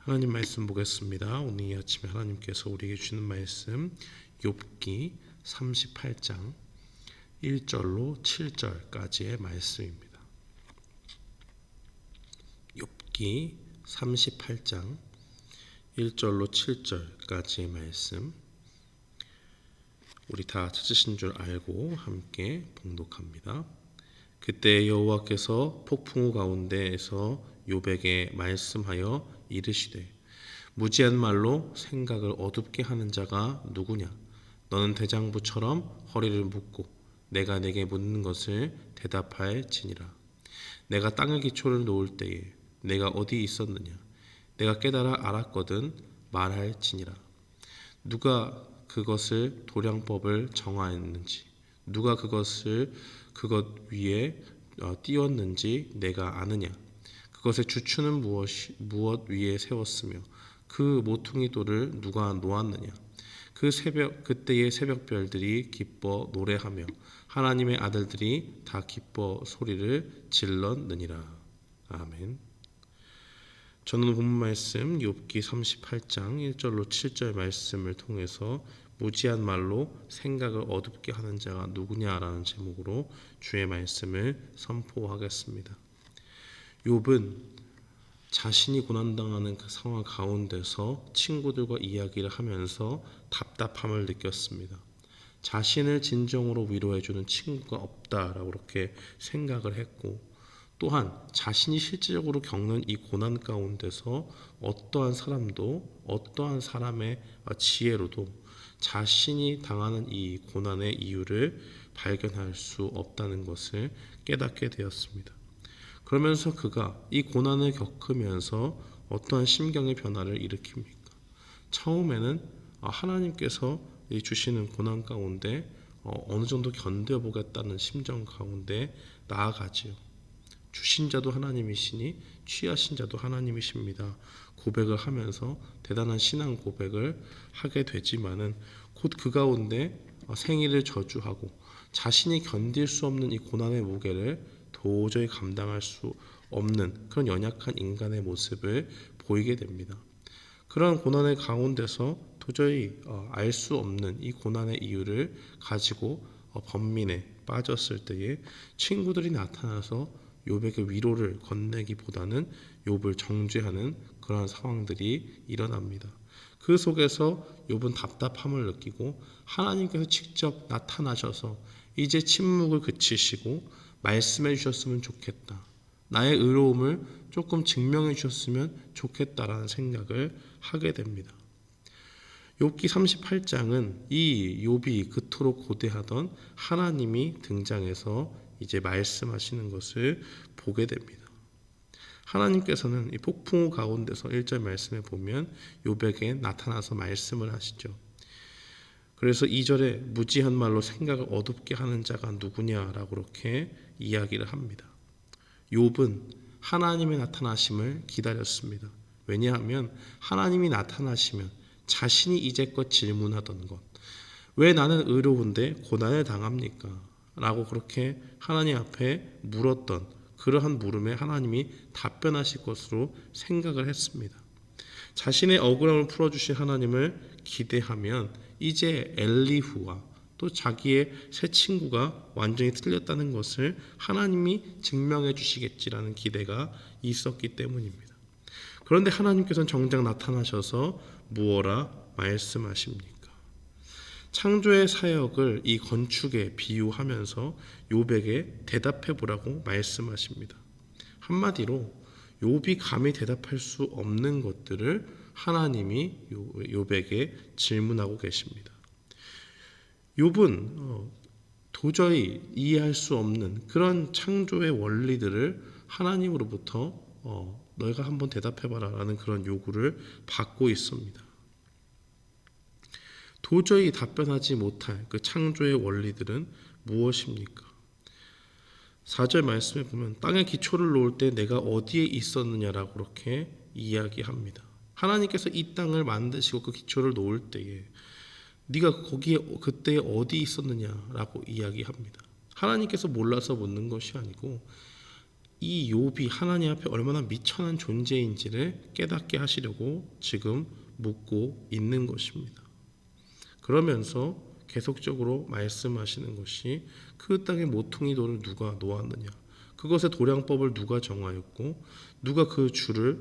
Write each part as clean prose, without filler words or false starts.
하나님 말씀 보겠습니다. 오늘 이 아침에 하나님께서 우리에게 주는 말씀 욥기 38장 1절로 7절까지의 말씀입니다. 욥기 38장 1절로 7절까지의 말씀, 우리 다 찾으신 줄 알고 함께 봉독합니다. 그때 여호와께서 폭풍우 가운데에서 욥에게 말씀하여 이르시되, 무지한 말로 생각을 어둡게 하는 자가 누구냐? 너는 대장부처럼 허리를 묶고 내가 내게 묻는 것을 대답할지니라. 내가 땅의 기초를 놓을 때에 내가 어디 있었느냐? 내가 깨달아 알았거든 말할지니라. 누가 그것을 도량법을 정하였는지, 누가 그것 위에 띄웠는지 내가 아느냐? 그것의 주추는 무엇 위에 세웠으며 그 모퉁이 돌을 누가 놓았느냐? 그때의 새벽별들이 기뻐 노래하며 하나님의 아들들이 다 기뻐 소리를 질렀느니라. 아멘. 저는 본문 말씀 욥기 38장 1절로 7절 말씀을 통해서 무지한 말로 생각을 어둡게 하는 자가 누구냐라는 제목으로 주의 말씀을 선포하겠습니다. 욥은 자신이 고난당하는 그 상황 가운데서 친구들과 이야기를 하면서 답답함을 느꼈습니다. 자신을 진정으로 위로해주는 친구가 없다라고 그렇게 생각을 했고, 또한 자신이 실질적으로 겪는 이 고난 가운데서 어떠한 사람도 어떠한 사람의 지혜로도 자신이 당하는 이 고난의 이유를 발견할 수 없다는 것을 깨닫게 되었습니다. 그러면서 그가 이 고난을 겪으면서 어떠한 심경의 변화를 일으킵니까? 처음에는 하나님께서 주시는 고난 가운데 어느 정도 견뎌보겠다는 심정 가운데 나아가지요. 주신 자도 하나님이시니 취하신 자도 하나님이십니다. 고백을 하면서 대단한 신앙 고백을 하게 되지만은 곧 그 가운데 생일을 저주하고 자신이 견딜 수 없는 이 고난의 무게를 도저히 감당할 수 없는 그런 연약한 인간의 모습을 보이게 됩니다. 그런 고난의 가운데서 도저히 알 수 없는 이 고난의 이유를 가지고 번민에 빠졌을 때에 친구들이 나타나서 욥에게 위로를 건네기보다는 욥을 정죄하는 그러한 상황들이 일어납니다. 그 속에서 욥은 답답함을 느끼고 하나님께서 직접 나타나셔서 이제 침묵을 그치시고 말씀해 주셨으면 좋겠다, 나의 의로움을 조금 증명해 주셨으면 좋겠다라는 생각을 하게 됩니다. 욥기 38장은 이 욥이 그토록 고대하던 하나님이 등장해서 이제 말씀하시는 것을 보게 됩니다. 하나님께서는 이 폭풍우 가운데서 1절 말씀에 보면 욥에게 나타나서 말씀을 하시죠. 그래서 2절에 무지한 말로 생각을 어둡게 하는 자가 누구냐라고 그렇게 이야기를 합니다. 욥은 하나님의 나타나심을 기다렸습니다. 왜냐하면 하나님이 나타나시면 자신이 이제껏 질문하던 것, 왜 나는 의로운데 고난을 당합니까? 라고 그렇게 하나님 앞에 물었던 그러한 물음에 하나님이 답변하실 것으로 생각을 했습니다. 자신의 억울함을 풀어주실 하나님을 기대하면 이제 엘리후와 또 자기의 새 친구가 완전히 틀렸다는 것을 하나님이 증명해 주시겠지라는 기대가 있었기 때문입니다. 그런데 하나님께서는 정작 나타나셔서 무엇라 말씀하십니까? 창조의 사역을 이 건축에 비유하면서 욥에게 대답해 보라고 말씀하십니다. 한마디로 욥이 감히 대답할 수 없는 것들을 하나님이 욥에게 질문하고 계십니다. 욥은 도저히 이해할 수 없는 그런 창조의 원리들을 하나님으로부터 너희가 한번 대답해봐라 라는 그런 요구를 받고 있습니다. 도저히 답변하지 못할 그 창조의 원리들은 무엇입니까? 4절 말씀에 보면 땅의 기초를 놓을 때 내가 어디에 있었느냐라고 그렇게 이야기합니다. 하나님께서 이 땅을 만드시고 그 기초를 놓을 때에 네가 거기에 그때 어디 있었느냐라고 이야기합니다. 하나님께서 몰라서 묻는 것이 아니고 이 욥이 하나님 앞에 얼마나 미천한 존재인지를 깨닫게 하시려고 지금 묻고 있는 것입니다. 그러면서 계속적으로 말씀하시는 것이 그 땅의 모퉁이 돌을 누가 놓았느냐, 그것의 도량법을 누가 정하였고 누가 그 줄을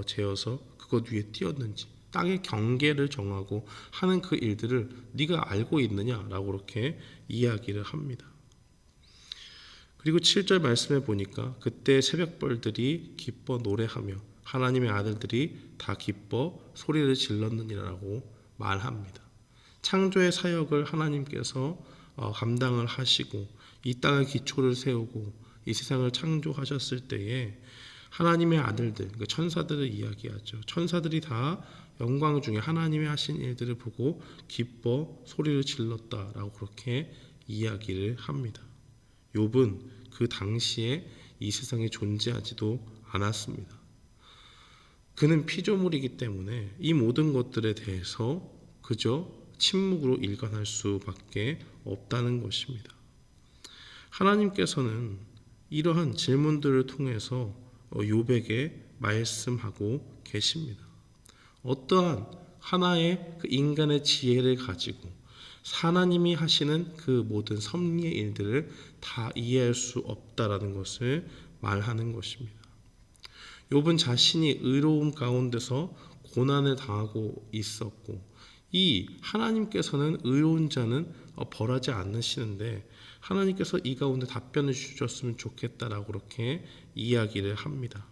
재어서 그것 위에 띄었는지, 땅의 경계를 정하고 하는 그 일들을 네가 알고 있느냐라고 그렇게 이야기를 합니다. 그리고 7절 말씀에 보니까 그때 새벽벌들이 기뻐 노래하며 하나님의 아들들이 다 기뻐 소리를 질렀느니라고 말합니다. 창조의 사역을 하나님께서 감당을 하시고 이 땅의 기초를 세우고 이 세상을 창조하셨을 때에 하나님의 아들들, 그 천사들을 이야기하죠. 천사들이 다 영광 중에 하나님의 하신 일들을 보고 기뻐 소리를 질렀다라고 그렇게 이야기를 합니다. 욥은 그 당시에 이 세상에 존재하지도 않았습니다. 그는 피조물이기 때문에 이 모든 것들에 대해서 그저 침묵으로 일관할 수밖에 없다는 것입니다. 하나님께서는 이러한 질문들을 통해서 욥에게 말씀하고 계십니다. 어떠한 하나의 그 인간의 지혜를 가지고 하나님이 하시는 그 모든 섭리의 일들을 다 이해할 수 없다라는 것을 말하는 것입니다. 욥은 자신이 의로움 가운데서 고난을 당하고 있었고 이 하나님께서는 의로운 자는 벌하지 않으시는데 하나님께서 이 가운데 답변을 주셨으면 좋겠다라고 그렇게 이야기를 합니다.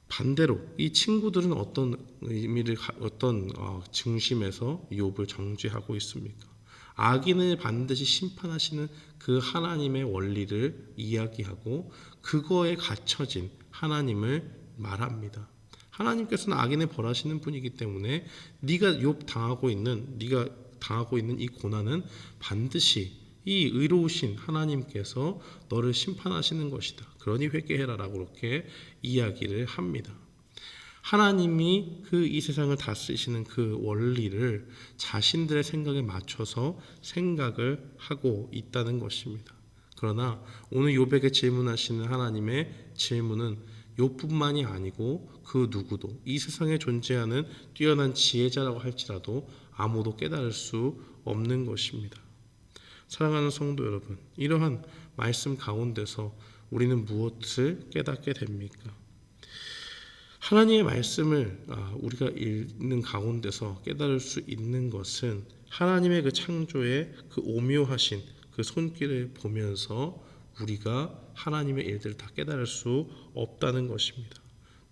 반대로 이 친구들은 어떤 의미를 어떤 중심에서 욥을 정죄하고 있습니까? 악인을 반드시 심판하시는 그 하나님의 원리를 이야기하고 그거에 갇혀진 하나님을 말합니다. 하나님께서는 악인을 벌하시는 분이기 때문에 네가 당하고 있는 이 고난은 반드시 이 의로우신 하나님께서 너를 심판하시는 것이다. 그러니 회개해라라고 그렇게 이야기를 합니다. 하나님이 이 세상을 다스리시는 그 원리를 자신들의 생각에 맞춰서 생각을 하고 있다는 것입니다. 그러나 오늘 욥에게 질문하시는 하나님의 질문은 욥뿐만이 아니고 그 누구도 이 세상에 존재하는 뛰어난 지혜자라고 할지라도 아무도 깨달을 수 없는 것입니다. 사랑하는 성도 여러분, 이러한 말씀 가운데서 우리는 무엇을 깨닫게 됩니까? 하나님의 말씀을 우리가 읽는 가운데서 깨달을 수 있는 것은 하나님의 그 창조의 그 오묘하신 그 손길을 보면서 우리가 하나님의 일들을 다 깨달을 수 없다는 것입니다.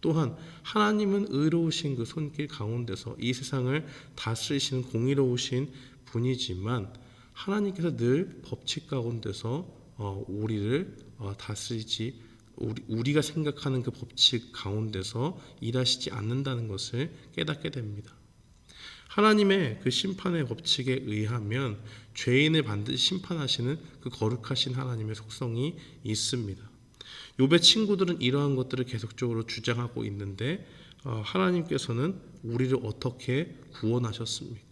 또한 하나님은 의로우신 그 손길 가운데서 이 세상을 다스리시는 공의로우신 분이지만 하나님께서 늘 법칙 가운데서 우리를 다스리지 우리가 생각하는 그 법칙 가운데서 일하시지 않는다는 것을 깨닫게 됩니다. 하나님의 그 심판의 법칙에 의하면 죄인을 반드시 심판하시는 그 거룩하신 하나님의 속성이 있습니다. 욥의 친구들은 이러한 것들을 계속적으로 주장하고 있는데 하나님께서는 우리를 어떻게 구원하셨습니까?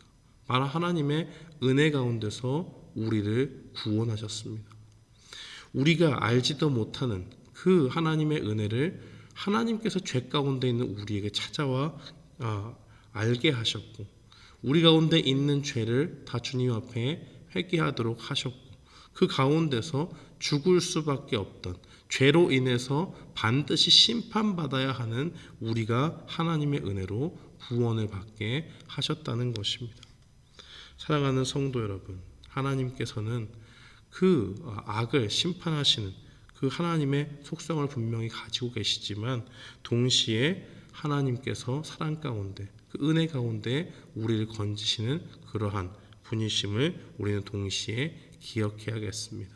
바로 하나님의 은혜 가운데서 우리를 구원하셨습니다. 우리가 알지도 못하는 그 하나님의 은혜를 하나님께서 죄 가운데 있는 우리에게 찾아와 알게 하셨고 우리 가운데 있는 죄를 다 주님 앞에 회개하도록 하셨고 그 가운데서 죽을 수밖에 없던 죄로 인해서 반드시 심판받아야 하는 우리가 하나님의 은혜로 구원을 받게 하셨다는 것입니다. 사랑하는 성도 여러분, 하나님께서는 그 악을 심판하시는 그 하나님의 속성을 분명히 가지고 계시지만 동시에 하나님께서 사랑 가운데 그 은혜 가운데 우리를 건지시는 그러한 분이심을 우리는 동시에 기억해야겠습니다.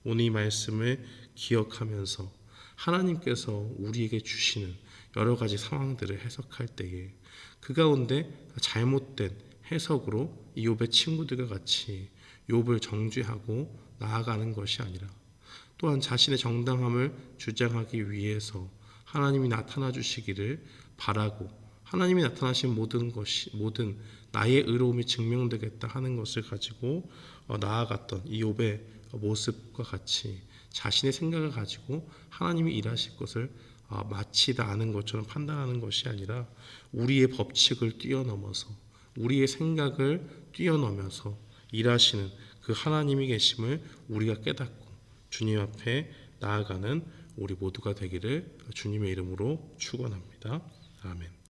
오늘 이 말씀을 기억하면서 하나님께서 우리에게 주시는 여러 가지 상황들을 해석할 때에 그 가운데 잘못된 해석으로 이 욥의 친구들과 같이 욥을 정죄하고 나아가는 것이 아니라 또한 자신의 정당함을 주장하기 위해서 하나님이 나타나 주시기를 바라고 하나님이 나타나신 모든 나의 의로움이 증명되겠다 하는 것을 가지고 나아갔던 이 욥의 모습과 같이 자신의 생각을 가지고 하나님이 일하실 것을 마치 다 아는 것처럼 판단하는 것이 아니라 우리의 법칙을 뛰어넘어서 우리의 생각을 뛰어넘어서 일하시는 그 하나님이 계심을 우리가 깨닫고 주님 앞에 나아가는 우리 모두가 되기를 주님의 이름으로 축원합니다. 아멘.